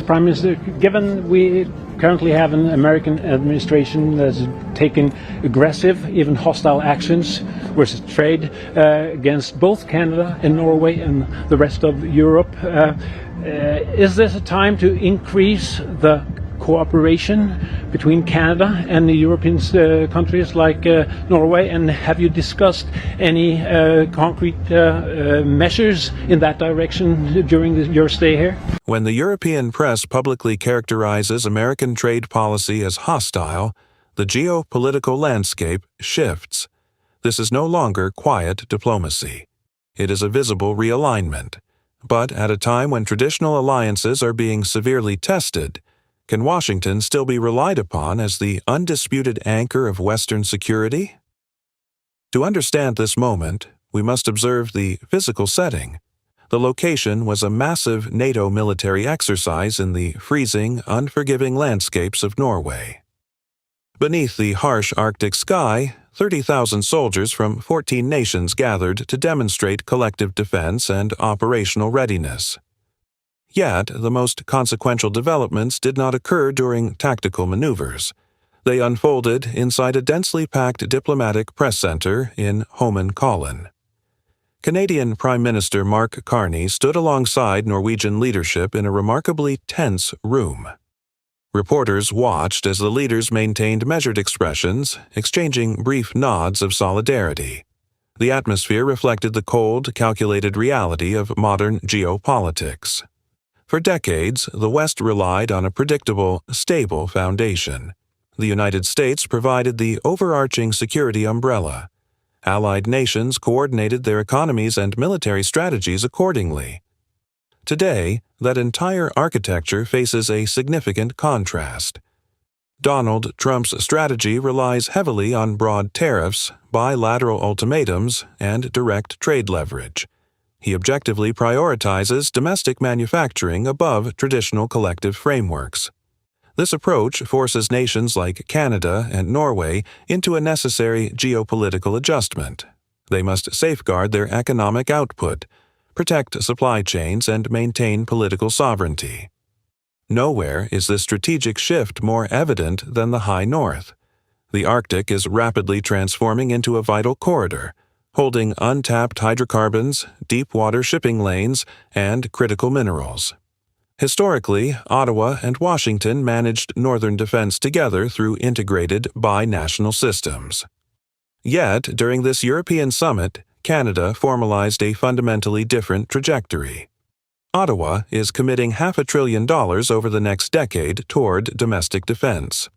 Prime Minister, given we currently have an American administration that's taken aggressive, even hostile actions versus trade against both Canada and Norway and the rest of Europe, is this a time to increase the cooperation between Canada and the European countries like Norway, and have you discussed any concrete measures in that direction during your stay here? When the European press publicly characterizes American trade policy as hostile, the geopolitical landscape shifts. This is no longer quiet diplomacy. It is a visible realignment. But at a time when traditional alliances are being severely tested, can Washington still be relied upon as the undisputed anchor of Western security? To understand this moment, we must observe the physical setting. The location was a massive NATO military exercise in the freezing, unforgiving landscapes of Norway. Beneath the harsh Arctic sky, 30,000 soldiers from 14 nations gathered to demonstrate collective defense and operational readiness. Yet, the most consequential developments did not occur during tactical maneuvers. They unfolded inside a densely packed diplomatic press center in Holmenkollen. Canadian Prime Minister Mark Carney stood alongside Norwegian leadership in a remarkably tense room. Reporters watched as the leaders maintained measured expressions, exchanging brief nods of solidarity. The atmosphere reflected the cold, calculated reality of modern geopolitics. For decades, the West relied on a predictable, stable foundation. The United States provided the overarching security umbrella. Allied nations coordinated their economies and military strategies accordingly. Today, that entire architecture faces a significant contrast. Donald Trump's strategy relies heavily on broad tariffs, bilateral ultimatums, and direct trade leverage. He objectively prioritizes domestic manufacturing above traditional collective frameworks. This approach forces nations like Canada and Norway into a necessary geopolitical adjustment. They must safeguard their economic output, protect supply chains, and maintain political sovereignty. Nowhere is this strategic shift more evident than the High North. The Arctic is rapidly transforming into a vital corridor, holding untapped hydrocarbons, deep-water shipping lanes, and critical minerals. Historically, Ottawa and Washington managed northern defense together through integrated binational systems. Yet, during this European summit, Canada formalized a fundamentally different trajectory. Ottawa is committing $500 billion over the next decade toward domestic defense.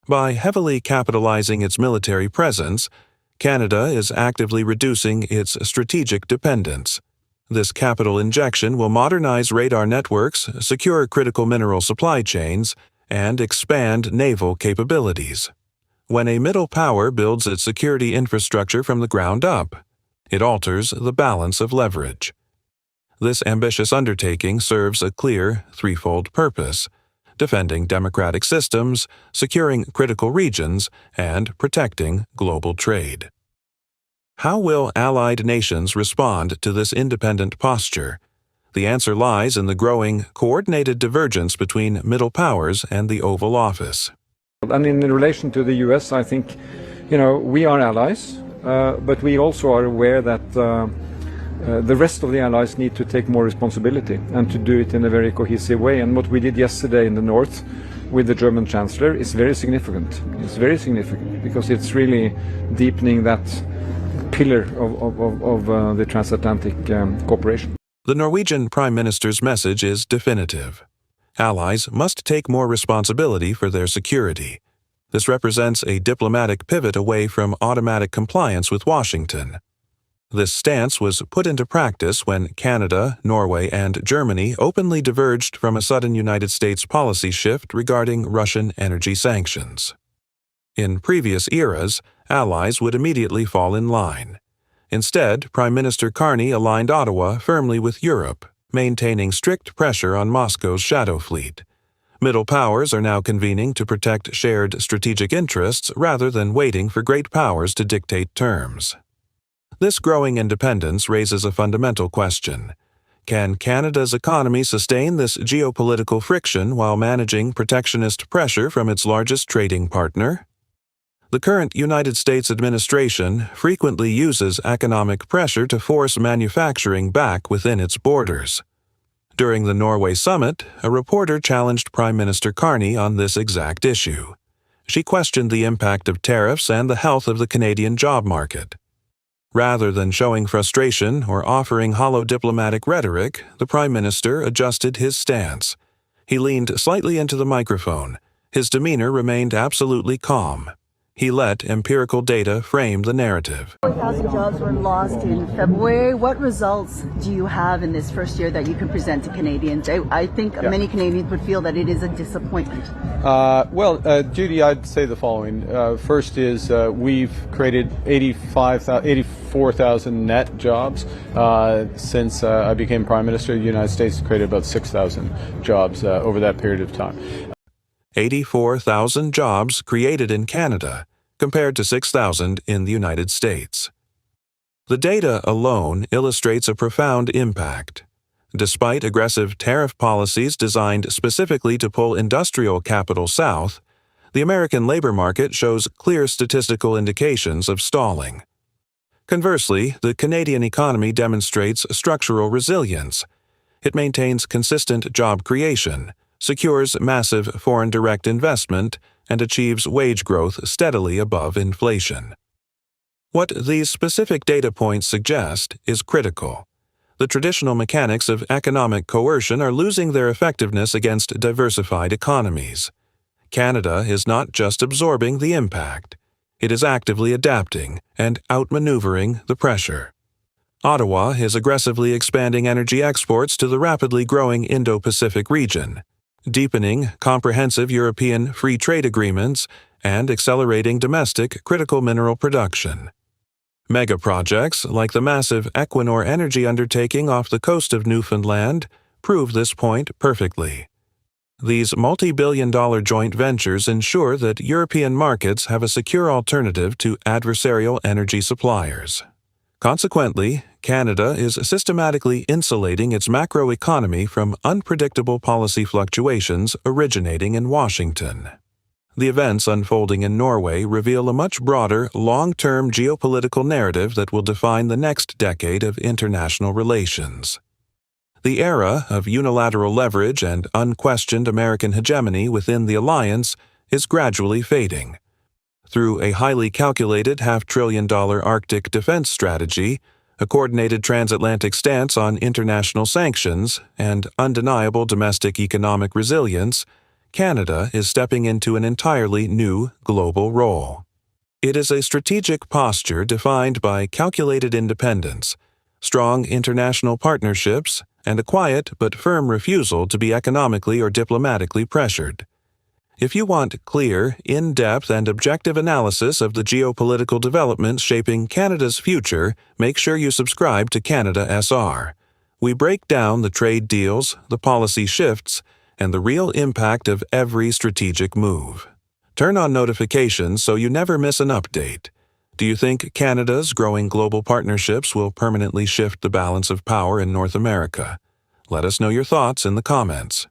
By heavily capitalizing its military presence, Canada is actively reducing its strategic dependence. This capital injection will modernize radar networks, secure critical mineral supply chains, and expand naval capabilities. When a middle power builds its security infrastructure from the ground up, it alters the balance of leverage. This ambitious undertaking serves a clear, threefold purpose: defending democratic systems, securing critical regions, and protecting global trade. How will allied nations respond to this independent posture? The answer lies in the growing, coordinated divergence between middle powers and the Oval Office. And in relation to the US, I think, we are allies, but we also are aware that the rest of the allies need to take more responsibility and to do it in a very cohesive way. And what we did yesterday in the north with the German Chancellor is very significant. It's very significant because it's really deepening that pillar of the transatlantic cooperation. The Norwegian Prime Minister's message is definitive. Allies must take more responsibility for their security. This represents a diplomatic pivot away from automatic compliance with Washington. This stance was put into practice when Canada, Norway, and Germany openly diverged from a sudden United States policy shift regarding Russian energy sanctions. In previous eras, allies would immediately fall in line. Instead, Prime Minister Carney aligned Ottawa firmly with Europe, maintaining strict pressure on Moscow's shadow fleet. Middle powers are now convening to protect shared strategic interests rather than waiting for great powers to dictate terms. This growing independence raises a fundamental question. Can Canada's economy sustain this geopolitical friction while managing protectionist pressure from its largest trading partner? The current United States administration frequently uses economic pressure to force manufacturing back within its borders. During the Norway summit, a reporter challenged Prime Minister Carney on this exact issue. She questioned the impact of tariffs and the health of the Canadian job market. Rather than showing frustration or offering hollow diplomatic rhetoric, the Prime Minister adjusted his stance. He leaned slightly into the microphone. His demeanor remained absolutely calm. He let empirical data frame the narrative. 4,000 jobs were lost in February. What results do you have in this first year that you can present to Canadians? I think many Canadians would feel that it is a disappointment. Judy, I'd say the following. First is we've created 84,000 net jobs. Since I became Prime Minister, the United States created about 6,000 jobs over that period of time. 84,000 jobs created in Canada, compared to 6,000 in the United States. The data alone illustrates a profound impact. Despite aggressive tariff policies designed specifically to pull industrial capital south, the American labor market shows clear statistical indications of stalling. Conversely, the Canadian economy demonstrates structural resilience. It maintains consistent job creation, secures massive foreign direct investment, and achieves wage growth steadily above inflation. What these specific data points suggest is critical. The traditional mechanics of economic coercion are losing their effectiveness against diversified economies. Canada is not just absorbing the impact. It is actively adapting and outmaneuvering the pressure. Ottawa is aggressively expanding energy exports to the rapidly growing Indo-Pacific region, deepening comprehensive European free trade agreements, and accelerating domestic critical mineral production. Mega projects like the massive Equinor energy undertaking off the coast of Newfoundland prove this point perfectly. These multi-billion-dollar joint ventures ensure that European markets have a secure alternative to adversarial energy suppliers. Consequently, Canada is systematically insulating its macroeconomy from unpredictable policy fluctuations originating in Washington. The events unfolding in Norway reveal a much broader, long-term geopolitical narrative that will define the next decade of international relations. The era of unilateral leverage and unquestioned American hegemony within the alliance is gradually fading. Through a highly calculated $500 billion Arctic defense strategy, a coordinated transatlantic stance on international sanctions, and undeniable domestic economic resilience, Canada is stepping into an entirely new global role. It is a strategic posture defined by calculated independence, strong international partnerships, and a quiet but firm refusal to be economically or diplomatically pressured. If you want clear, in-depth, and objective analysis of the geopolitical developments shaping Canada's future, make sure you subscribe to Canada SR. We break down the trade deals, the policy shifts, and the real impact of every strategic move. Turn on notifications so you never miss an update. Do you think Canada's growing global partnerships will permanently shift the balance of power in North America? Let us know your thoughts in the comments.